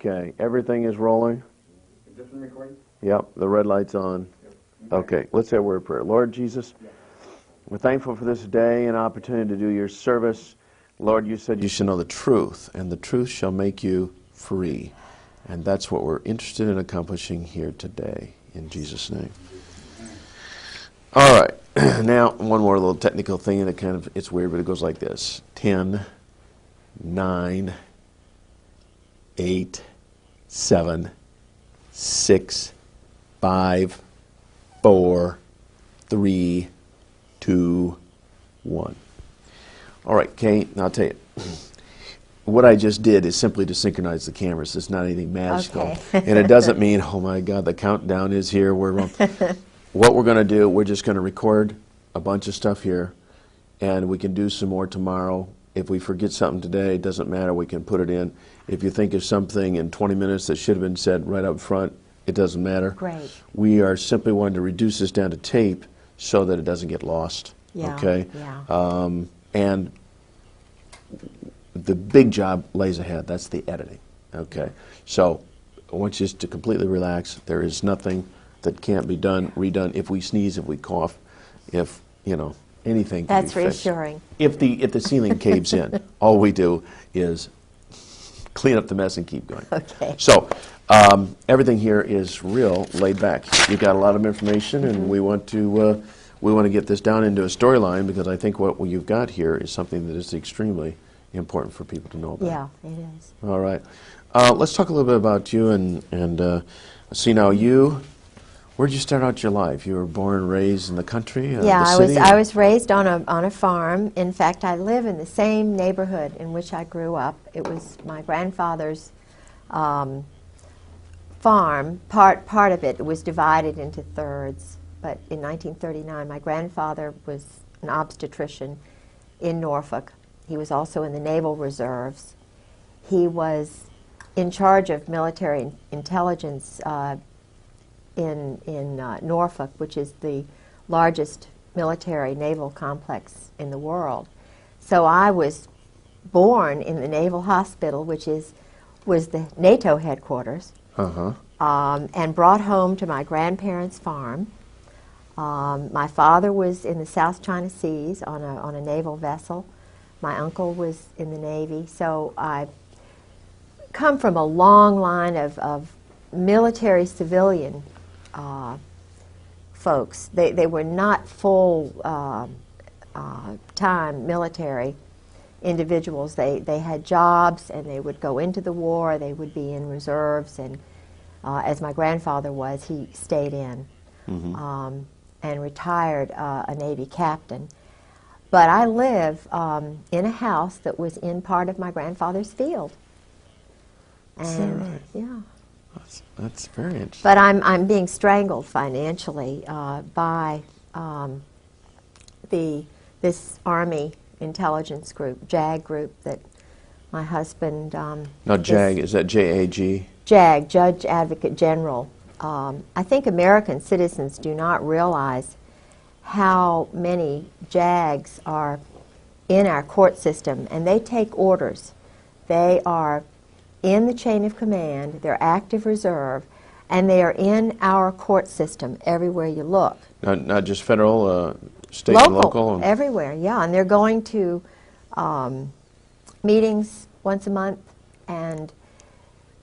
Okay, everything is rolling? Is this one recording? Yep, the red light's on. Yep. Okay, let's say a word of prayer. Lord Jesus, we're thankful for this day and opportunity to do your service. Lord, you said you should know the truth, and the truth shall make you free. And that's what we're interested in accomplishing here today, in Jesus' name. All right, now one more little technical thing, and it's weird, but it goes like this. 10, 9, 8, 7, 6, 5, 4, 3, 2, 1. All right, Kate, now I'll tell you. What I just did is simply to synchronize the cameras. It's not anything magical. Okay. And it doesn't mean, oh my God, the countdown is here. What we're going to do, we're just going to record a bunch of stuff here, and we can do some more tomorrow. If we forget something today, it doesn't matter. We can put it in. If you think of something in 20 minutes that should have been said right up front, it doesn't matter. Great. We are simply wanting to reduce this down to tape so that it doesn't get lost. Yeah. Okay? Yeah. And the big job lays ahead. That's the editing. Okay? So I want you just to completely relax. There is nothing that can't be done, redone. If we sneeze, if we cough, if, anything can That's be fixed. reassuring. If the ceiling caves in, all we do is clean up the mess and keep going. Okay. So everything here is real laid back. You've got a lot of information, and we want to get this down into a storyline, because I think what you've got here is something that is extremely important for people to know about. Yeah, it is. All right. Let's talk a little bit about you and see now where'd you start out your life? You were born and raised in the country? Yeah, the city? I was raised on a farm. In fact, I live in the same neighborhood in which I grew up. It was my grandfather's farm. Part of it was divided into thirds. But in 1939, my grandfather was an obstetrician in Norfolk. He was also in the Naval Reserves. He was in charge of military intelligence in Norfolk, which is the largest military naval complex in the world. So I was born in the Naval Hospital, which was the NATO headquarters, and brought home to my grandparents' farm. My father was in the South China Seas on a naval vessel. My uncle was in the Navy. So I come from a long line of military civilian folks. They were not full time military individuals. They had jobs, and they would go into the war. They would be in reserves, and as my grandfather was, he stayed in and retired a Navy captain. But I live in a house that was in part of my grandfather's field. And is that right? Yeah. That's very interesting. But I'm being strangled financially by this Army intelligence group, JAG group, that my husband. Now, JAG, is that JAG? JAG, Judge Advocate General. I think American citizens do not realize how many JAGs are in our court system, and they take orders. They are in the chain of command, they're active reserve, and they are in our court system everywhere you look. Not just federal, state and local? Everywhere, yeah. And they're going to meetings once a month, and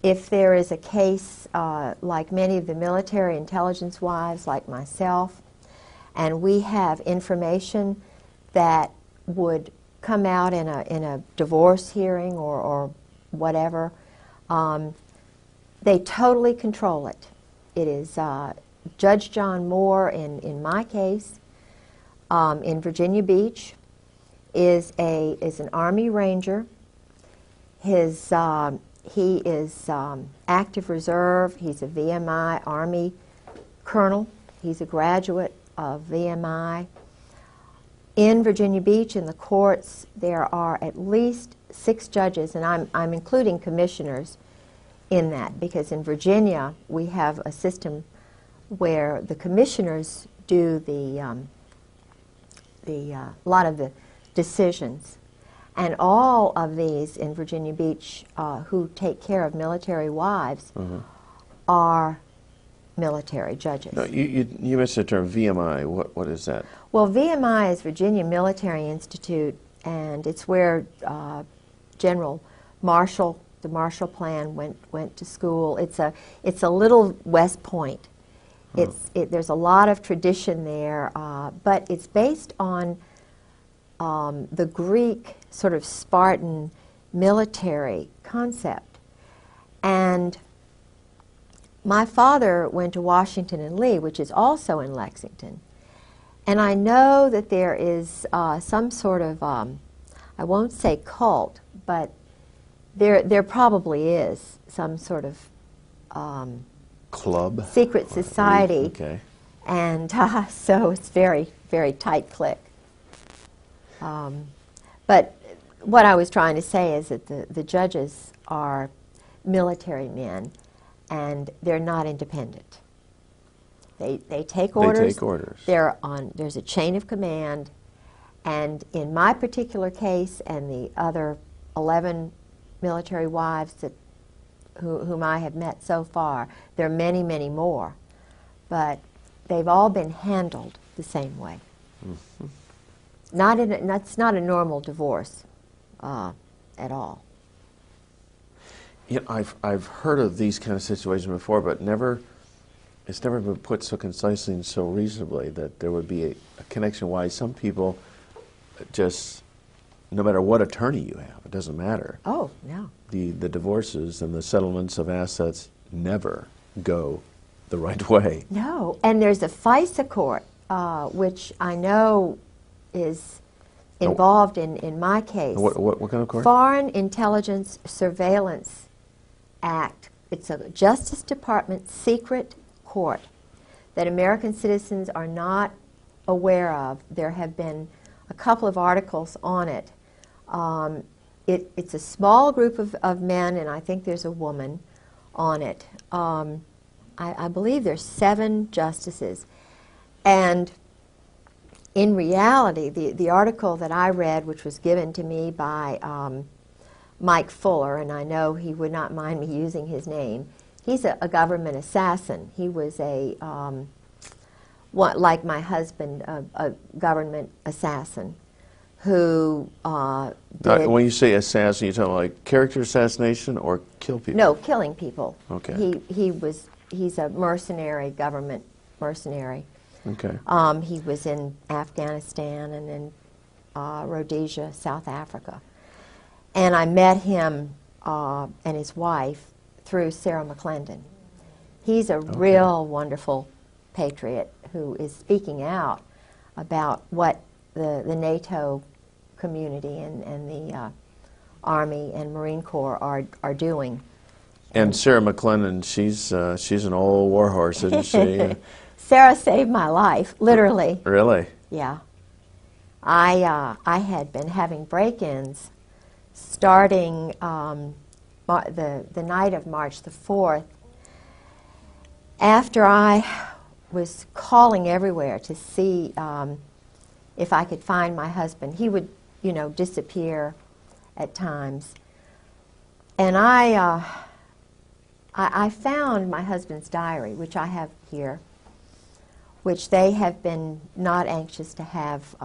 if there is a case like many of the military intelligence wives like myself, and we have information that would come out in a divorce hearing or whatever, they totally control it. It is Judge John Moore, in my case, in Virginia Beach, is an Army Ranger. He is active reserve. He's a VMI Army colonel. He's a graduate of VMI. In Virginia Beach, in the courts, there are at least 6 judges, and I'm including commissioners in that, because in Virginia we have a system where the commissioners do a lot of the decisions. And all of these in Virginia Beach who take care of military wives are military judges. No, you mentioned the term VMI. What is that? Well, VMI is Virginia Military Institute, and it's where General Marshall, the Marshall Plan, went to school. It's a little West Point. There's a lot of tradition there, but it's based on the Greek sort of Spartan military concept. And my father went to Washington and Lee, which is also in Lexington. And I know that there is some sort of, I won't say cult, but there probably is some sort of club? Secret society. Okay. And so it's very, very tight clique. But what I was trying to say is that the judges are military men, and they're not independent. They take orders. They take orders. There's a chain of command, and in my particular case and the other 11 military wives whom I have met so far, there are many, many more, but they've all been handled the same way. Mm-hmm. That's not a normal divorce at all. You know, I've heard of these kind of situations before, but it's never been put so concisely and so reasonably that there would be a connection why some people just, no matter what attorney you have, it doesn't matter. Oh, no. The divorces and the settlements of assets never go the right way. No, and there's a FISA court, which I know is involved in my case. What kind of court? Foreign Intelligence Surveillance Act. It's a Justice Department secret court that American citizens are not aware of. There have been a couple of articles on it. It's a small group of men, and I think there's a woman on it. I believe there's 7 justices. And in reality, the article that I read, which was given to me by Mike Fuller, and I know he would not mind me using his name, he's a government assassin. He was like my husband, a government assassin who did... When you say assassin, you're talking like character assassination or kill people? No, killing people. Okay. He's a mercenary, government mercenary. Okay. He was in Afghanistan and in Rhodesia, South Africa. And I met him and his wife through Sarah McClendon. He's a real wonderful patriot who is speaking out about what the NATO community and the Army and Marine Corps are doing. And Sarah McClendon, she's an old warhorse, isn't she? Sarah saved my life, literally. Really? Yeah. I had been having break-ins starting the night of March the 4th, after I was calling everywhere to see if I could find my husband. He would, disappear at times. And I found my husband's diary, which I have here, which they have been not anxious to have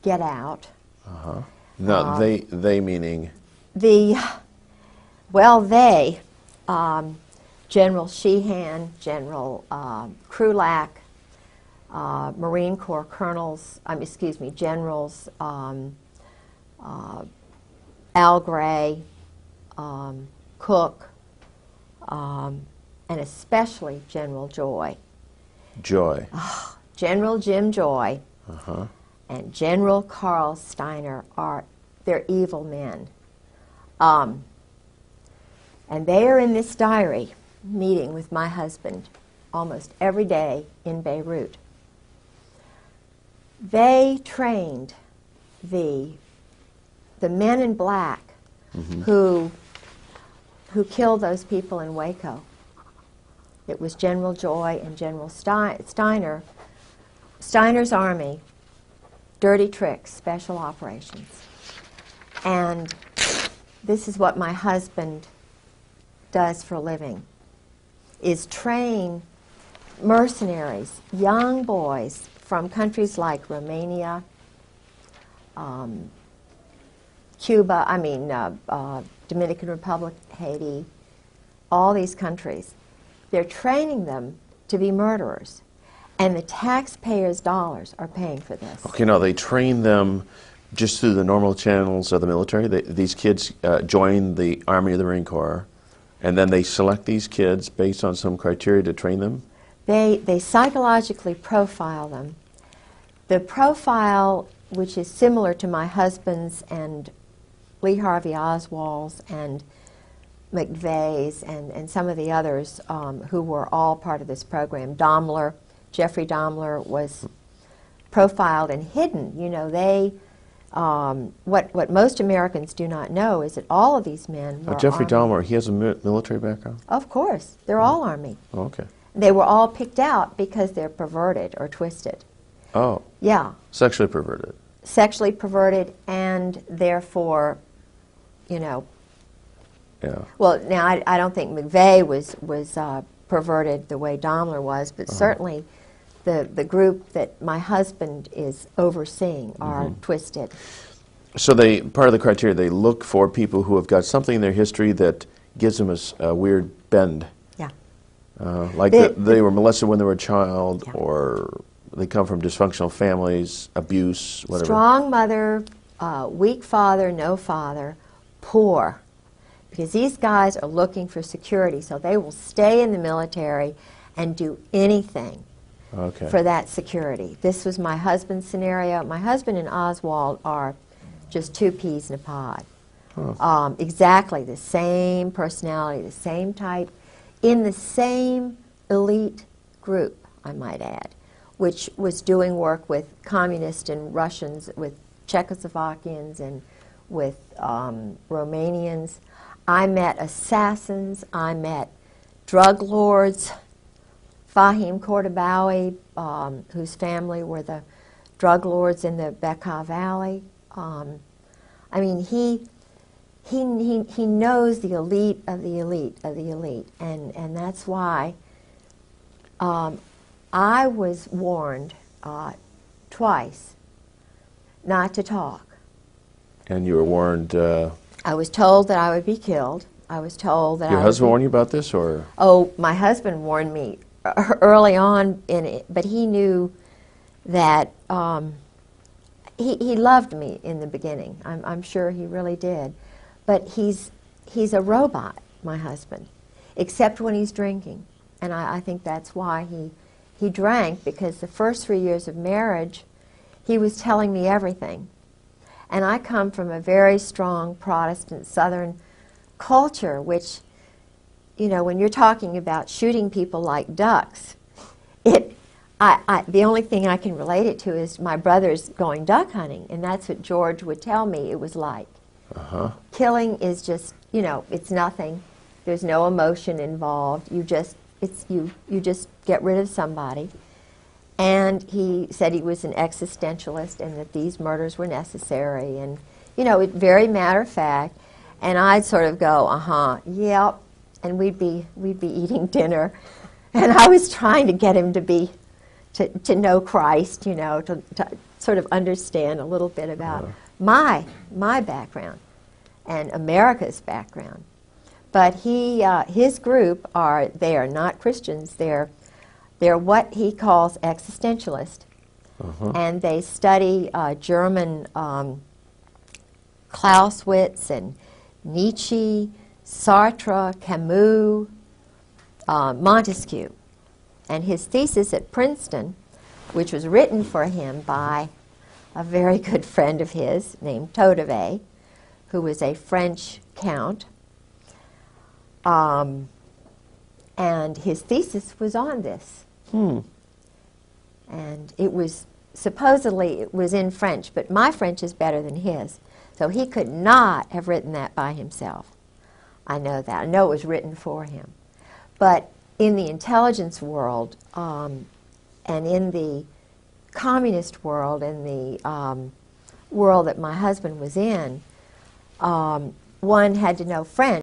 get out. Uh-huh. No, they meaning? General Sheehan, General Krulak, Marine Corps colonels, generals, Al Gray, Cook, and especially General Joy. Joy. General Jim Joy Uh-huh. and General Carl Steiner they're evil men. And they are in this diary meeting with my husband almost every day in Beirut. They trained the men in black who killed those people in Waco. It was General Joy and General Steiner. Steiner's army, dirty tricks, special operations. And this is what my husband does for a living, is train mercenaries, young boys from countries like Romania, Cuba, Dominican Republic, Haiti, all these countries. They're training them to be murderers. And the taxpayers' dollars are paying for this. Okay, now they train them just through the normal channels of the military? These kids join the Army or the Marine Corps, and then they select these kids based on some criteria to train them? They psychologically profile them. The profile, which is similar to my husband's and Lee Harvey Oswald's and McVeigh's and some of the others who were all part of this program. Jeffrey Dahmler was profiled and hidden. You know, what most Americans do not know is that all of these men were Jeffrey Army. Dahmer, he has a military background? Of course. They're all Army. Oh, okay. They were all picked out because they're perverted or twisted. Oh. Yeah. Sexually perverted. Sexually perverted and therefore, you know. Yeah. Well, now I don't think McVeigh was perverted the way Dahmler was, but certainly the group that my husband is overseeing are twisted. So part of the criteria, they look for people who have got something in their history that gives them a weird bend. Yeah. Like they were molested when they were a child, Yeah. or they come from dysfunctional families, abuse, whatever. Strong mother, weak father, no father, poor. Because these guys are looking for security, so they will stay in the military and do anything for that security. This was my husband's scenario. My husband and Oswald are just two peas in a pod. Huh. Exactly the same personality, the same type, in the same elite group, I might add, which was doing work with communists and Russians, with Czechoslovakians and with Romanians. I met assassins, I met drug lords, Fahim Kordobawi, whose family were the drug lords in the Bekaa Valley. I mean, he knows the elite of the elite of the elite, and that's why I was warned twice not to talk. And you were warned... I was told that I would be killed. I was told that Your husband warned you about this, or? Oh, my husband warned me early on in it, but he knew that he loved me in the beginning. I'm sure he really did. But he's a robot, my husband, except when he's drinking. And I think that's why he drank, because the first 3 years of marriage, he was telling me everything. And I come from a very strong Protestant Southern culture, which, you know, when you're talking about shooting people like ducks, the only thing I can relate it to is my brothers going duck hunting, and that's what George would tell me it was like. Killing is just, you know, it's nothing. There's no emotion involved. You just get rid of somebody. And he said he was an existentialist and that these murders were necessary, and, you know, very matter of fact. And I'd sort of go, yep, and we'd be eating dinner, and I was trying to get him to know Christ, you know, to sort of understand a little bit about my background and America's background. But his group they are not Christians. They're what he calls existentialist, and they study German Clausewitz and Nietzsche, Sartre, Camus, Montesquieu. And his thesis at Princeton, which was written for him by a very good friend of his named Todeve, who was a French count, and his thesis was on this. And it was, supposedly it was in French, but my French is better than his. So he could not have written that by himself. I know that. I know it was written for him. But in the intelligence world, and in the communist world, and the world that my husband was in, one had to know French.